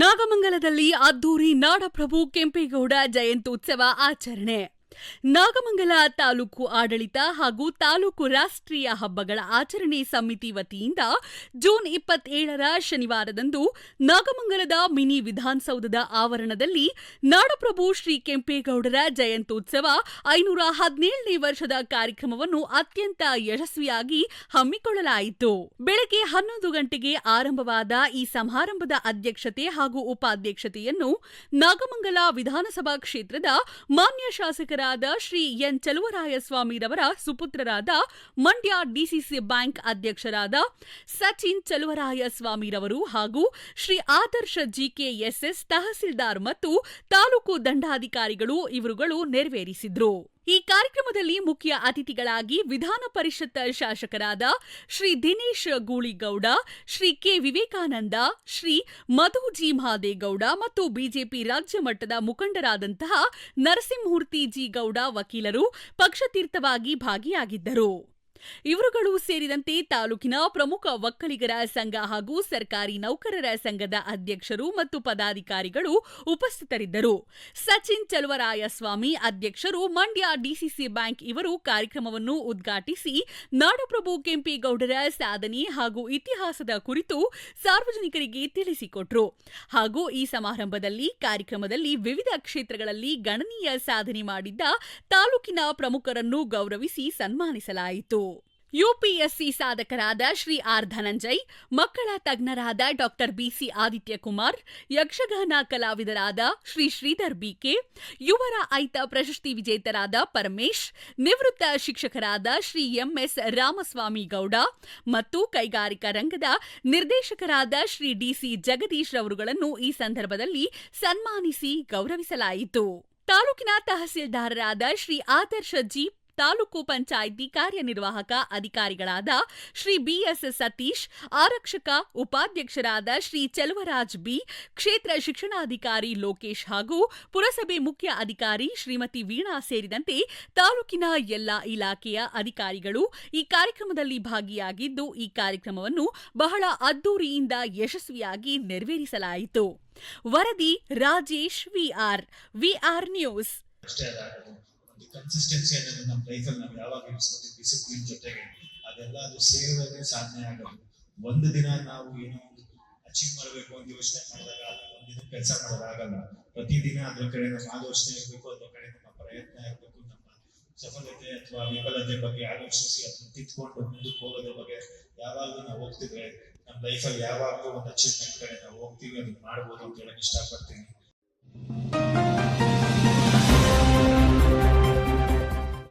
ನಾಗಮಂಗಲದಲ್ಲಿ ಅದ್ದೂರಿ ನಾಡಪ್ರಭು ಕೆಂಪೇಗೌಡ ಜಯಂತ್ಯುತ್ಸವ ಆಚರಣೆ. ನಾಗಮಂಗಲ ತಾಲೂಕು ಆಡಳಿತ ಹಾಗೂ ತಾಲೂಕು ರಾಷ್ಟ್ರೀಯ ಹಬ್ಬಗಳ ಆಚರಣೆ ಸಮಿತಿ ವತಿಯಿಂದ ಜೂನ್ 27ರ ಶನಿವಾರದಂದು ನಾಗಮಂಗಲದ ಮಿನಿ ವಿಧಾನಸೌಧದ ಆವರಣದಲ್ಲಿ ನಾಡಪ್ರಭು ಶ್ರೀ ಕೆಂಪೇಗೌಡರ ಜಯಂತ್ಯುತ್ಸವ 517ನೇ ವರ್ಷದ ಕಾರ್ಯಕ್ರಮವನ್ನು ಅತ್ಯಂತ ಯಶಸ್ವಿಯಾಗಿ ಹಮ್ಮಿಕೊಳ್ಳಲಾಯಿತು. ಬೆಳಗ್ಗೆ 11 ಗಂಟೆಗೆ ಆರಂಭವಾದ ಈ ಸಮಾರಂಭದ ಅಧ್ಯಕ್ಷತೆ ಹಾಗೂ ಉಪಾಧ್ಯಕ್ಷತೆಯನ್ನು ನಾಗಮಂಗಲ ವಿಧಾನಸಭಾ ಕ್ಷೇತ್ರದ ಮಾನ್ಯ ಶಾಸಕರಾದ ಶ್ರೀ ಎನ್ ಚಲುವರಾಯಸ್ವಾಮಿರವರ ಸುಪುತ್ರರಾದ ಮಂಡ್ಯ ಡಿಸಿಸಿ ಬ್ಯಾಂಕ್ ಅಧ್ಯಕ್ಷರಾದ ಸಚಿನ್ ಚಲುವರಾಯಸ್ವಾಮಿರವರು ಹಾಗೂ ಶ್ರೀ ಆದರ್ಶ ಜಿಕೆಎಸ್ಎಸ್ ತಹಸೀಲ್ದಾರ್ ಮತ್ತು ತಾಲೂಕು ದಂಡಾಧಿಕಾರಿಗಳು ಇವರುಗಳು ನೆರವೇರಿಸಿದ್ರು. ಈ ಕಾರ್ಯಕ್ರಮದಲ್ಲಿ ಮುಖ್ಯ ಅತಿಥಿಗಳಾಗಿ ವಿಧಾನ ಪರಿಷತ್ ಶಾಸಕರಾದ ಶ್ರೀ ದಿನೇಶ್ ಗೂಳಿಗೌಡ, ಶ್ರೀ ಕೆ ವಿವೇಕಾನಂದ, ಶ್ರೀ ಮಧು ಜಿ ಮಹಾದೇಗೌಡ ಮತ್ತು ಬಿಜೆಪಿ ರಾಜ್ಯ ಮಟ್ಟದ ಮುಖಂಡರಾದಂತಹ ನರಸಿಂಹಮೂರ್ತಿ ಜಿ ಗೌಡ ವಕೀಲರು ಪಕ್ಷತೀರ್ಥವಾಗಿ ಭಾಗಿಯಾಗಿದ್ದರು. ಇವರುಗಳು ಸೇರಿದಂತೆ ತಾಲೂಕಿನ ಪ್ರಮುಖ ಒಕ್ಕಲಿಗರ ಸಂಘ ಹಾಗೂ ಸರ್ಕಾರಿ ನೌಕರರ ಸಂಘದ ಅಧ್ಯಕ್ಷರು ಮತ್ತು ಪದಾಧಿಕಾರಿಗಳು ಉಪಸ್ಥಿತರಿದ್ದರು. ಸಚಿನ್ ಚಲುವರಾಯಸ್ವಾಮಿ ಅಧ್ಯಕ್ಷರು ಮಂಡ್ಯ ಡಿಸಿಸಿ ಬ್ಯಾಂಕ್ ಇವರು ಕಾರ್ಯಕ್ರಮವನ್ನು ಉದ್ಘಾಟಿಸಿ ನಾಡಪ್ರಭು ಕೆಂಪೇಗೌಡರ ಸಾಧನೆ ಹಾಗೂ ಇತಿಹಾಸದ ಕುರಿತು ಸಾರ್ವಜನಿಕರಿಗೆ ತಿಳಿಸಿಕೊಟ್ರು. ಹಾಗೂ ಈ ಸಮಾರಂಭದಲ್ಲಿ ಕಾರ್ಯಕ್ರಮದಲ್ಲಿ ವಿವಿಧ ಕ್ಷೇತ್ರಗಳಲ್ಲಿ ಗಣನೀಯ ಸಾಧನೆ ಮಾಡಿದ್ದ ತಾಲೂಕಿನ ಪ್ರಮುಖರನ್ನು ಗೌರವಿಸಿ ಸನ್ಮಾನಿಸಲಾಯಿತು. ಯುಪಿಎಸ್ಸಿ ಸಾಧಕರಾದ ಶ್ರೀ ಆರ್ ಧನಂಜಯ್, ಮಕ್ಕಳ ತಜ್ಞರಾದ ಡಾಕ್ಟರ್ ಬಿಸಿ ಆದಿತ್ಯಕುಮಾರ್, ಯಕ್ಷಗಾನ ಕಲಾವಿದರಾದ ಶ್ರೀ ಶ್ರೀಧರ್ ಬಿಕೆ, ಯುವರ ಐತ ಪ್ರಶಸ್ತಿ ವಿಜೇತರಾದ ಪರಮೇಶ್, ನಿವೃತ್ತ ಶಿಕ್ಷಕರಾದ ಶ್ರೀ ಎಂಎಸ್ ರಾಮಸ್ವಾಮಿ ಗೌಡ ಮತ್ತು ಕೈಗಾರಿಕಾ ರಂಗದ ನಿರ್ದೇಶಕರಾದ ಶ್ರೀ ಡಿಸಿ ಜಗದೀಶ್ ರವರುಗಳನ್ನು ಈ ಸಂದರ್ಭದಲ್ಲಿ ಸನ್ಮಾನಿಸಿ ಗೌರವಿಸಲಾಯಿತು. ತಾಲೂಕಿನ ತಹಸೀಲ್ದಾರರಾದ ಶ್ರೀ ಆದರ್ಶ ಜಿ, ತಾಲೂಕು ಪಂಚಾಯಿತಿ ಕಾರ್ಯನಿರ್ವಾಹಕ ಅಧಿಕಾರಿಗಳಾದ ಶ್ರೀ ಬಿಎಸ್ ಸತೀಶ್, ಆರಕ್ಷಕ ಉಪಾಧ್ಯಕ್ಷರಾದ ಶ್ರೀ ಚೆಲುವರಾಜ್ ಬಿ, ಕ್ಷೇತ್ರ ಶಿಕ್ಷಣಾಧಿಕಾರಿ ಲೋಕೇಶ್ ಹಾಗೂ ಪುರಸಭೆ ಮುಖ್ಯ ಅಧಿಕಾರಿ ಶ್ರೀಮತಿ ವೀಣಾ ಸೇರಿದಂತೆ ತಾಲೂಕಿನ ಎಲ್ಲಾ ಇಲಾಖೆಯ ಅಧಿಕಾರಿಗಳು ಈ ಕಾರ್ಯಕ್ರಮದಲ್ಲಿ ಭಾಗಿಯಾಗಿದ್ದು, ಈ ಕಾರ್ಯಕ್ರಮವನ್ನು ಬಹಳ ಅದ್ದೂರಿಯಿಂದ ಯಶಸ್ವಿಯಾಗಿ ನೆರವೇರಿಸಲಾಯಿತು. ವರದಿ ರಾಜೇಶ್ ವಿಆರ್ ನ್ಯೂಸ್. ಕನ್ಸಿಸ್ಟೆನ್ಸಿ ಅನ್ನೋದು ನಮ್ಮ ಲೈಫಲ್ಲಿ ನಾವು ಯಾವಾಗ ಇರಿಸ್ಕೊತೀವಿ ಡಿಸಿಪ್ಲಿನ್ ಜೊತೆಗೆ ಅದೆಲ್ಲ ಅದು ಸೇರಿದ್ರೆ ಸಾಧನೆ ಆಗೋದು. ಒಂದು ದಿನ ನಾವು ಏನೋ ಅಚೀವ್ ಮಾಡಬೇಕು ಅಂತ ಯೋಚನೆ ಮಾಡಿದಾಗ ಒಂದಿನ ಕೆಲಸ ಮಾಡೋದಾಗಲ್ಲ. ಪ್ರತಿದಿನ ಅದ್ರ ಕಡೆ ನಮ್ಮ ಆಲೋಚನೆ ಇರಬೇಕು, ಅದ್ರ ಕಡೆ ನಮ್ಮ ಪ್ರಯತ್ನ ಇರಬೇಕು. ನಮ್ಮ ಸಫಲತೆ ಅಥವಾ ವಿಫಲತೆ ಬಗ್ಗೆ ಆಲೋಚಿಸಿ ಅದನ್ನ ತಿದ್ಕೊಂಡು ಮುಂದಕ್ಕೆ ಹೋಗೋದ್ರ ಬಗ್ಗೆ ಯಾವಾಗಲೂ ನಾವು ಹೋಗ್ತಿದ್ರೆ ನಮ್ಮ ಲೈಫಲ್ಲಿ ಯಾವಾಗಲೂ ಒಂದು ಅಚೀವ್ಮೆಂಟ್ ಕಡೆ ನಾವು ಹೋಗ್ತೀವಿ, ಅದನ್ನ ಮಾಡ್ಬೋದು ಅಂತ ಹೇಳಕ್ ಇಷ್ಟಪಡ್ತೀನಿ.